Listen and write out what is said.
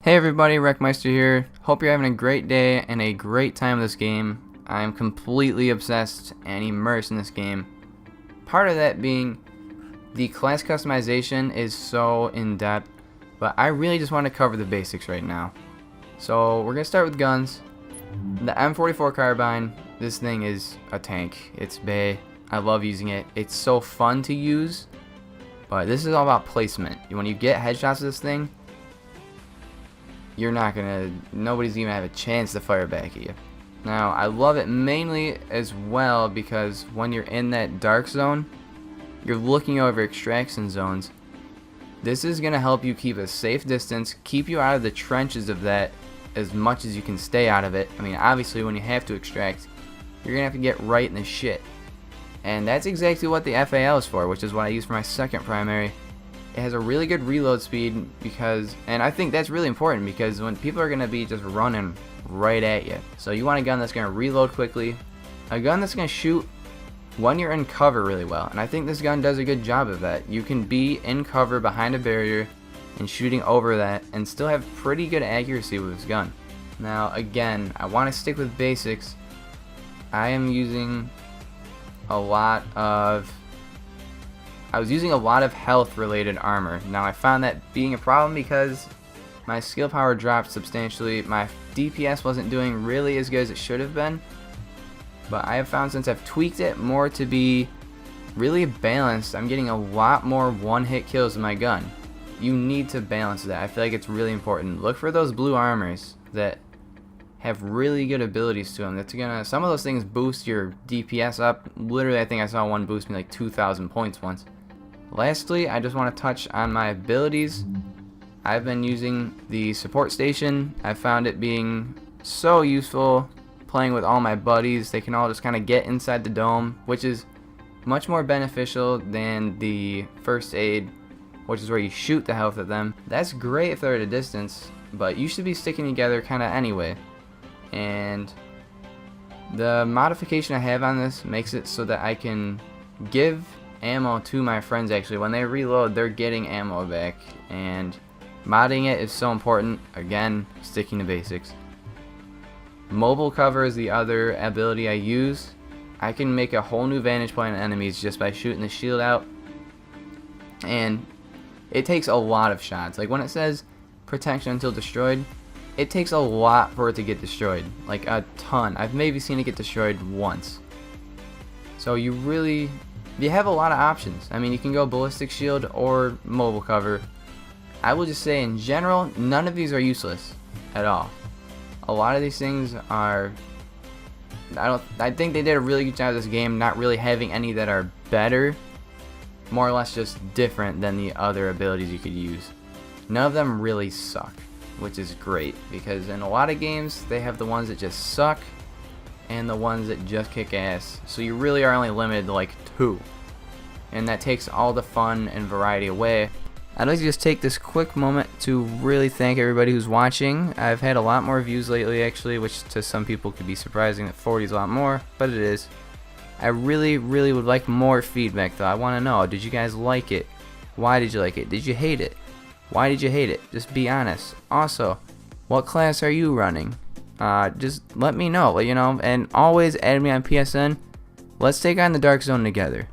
Hey everybody, Wreckmeister here. Hope you're having a great day and a great time with this game. I'm completely obsessed and immersed in this game. Part of that being the class customization is so in-depth, but I really just want to cover the basics right now. So we're going to start with guns. The M44 carbine, this thing is a tank. It's bae. I love using it. It's so fun to use, but this is all about placement. When you get headshots of this thing, nobody's even have a chance to fire back at you. Now, I love it mainly as well because when you're in that dark zone, you're looking over extraction zones. This is going to help you keep a safe distance, keep you out of the trenches of that as much as you can stay out of it. I mean, obviously when you have to extract, you're going to have to get right in the shit. And that's exactly what the FAL is for, which is what I use for my second primary. It has a really good reload speed and I think that's really important because when people are going to be just running right at you. So you want a gun that's going to reload quickly, a gun that's going to shoot when you're in cover really well. And I think this gun does a good job of that. You can be in cover behind a barrier and shooting over that and still have pretty good accuracy with this gun. Now again, I want to stick with basics. I was using a lot of health related armor. Now I found that being a problem because my skill power dropped substantially. My DPS wasn't doing really as good as it should have been, but I have found since I've tweaked it more to be really balanced, I'm getting a lot more one-hit kills with my gun. You need to balance that. I feel like it's really important. Look for those blue armors that have really good abilities to them. Some of those things boost your DPS up. Literally, I think I saw one boost me like 2,000 points once. Lastly, I just want to touch on my abilities. I've been using the support station. I found it being so useful playing with all my buddies. They can all just kind of get inside the dome, which is much more beneficial than the first aid, which is where you shoot the health at them. That's great if they're at a distance, but you should be sticking together kind of anyway. And the modification I have on this makes it so that I can give ammo to my friends. Actually, when they reload, they're getting ammo back, and modding it is so important. Again, sticking to basics. Mobile cover is the other ability I use. I can make a whole new vantage point on enemies just by shooting the shield out, and it takes a lot of shots. Like when it says protection until destroyed, it takes a lot for it to get destroyed, like a ton. I've maybe seen it get destroyed once. So you have a lot of options. I mean, you can go ballistic shield or mobile cover. I will just say in general, none of these are useless at all. A lot of these things are, I think they did a really good job of this game not really having any that are better, more or less just different than the other abilities you could use. None of them really suck, which is great because in a lot of games they have the ones that just suck and the ones that just kick ass, so you really are only limited to like 2, and that takes all the fun and variety away. I'd like to just take this quick moment to really thank everybody who's watching. I've had a lot more views lately actually, which to some people could be surprising that 40 is a lot more, but it is. I really would like more feedback though. I want to know, did you guys like it? Why did you like it? Did you hate it? Why did you hate it? Just be honest. Also, what class are you running? Just let me know, and always add me on PSN. Let's take on the Dark Zone together.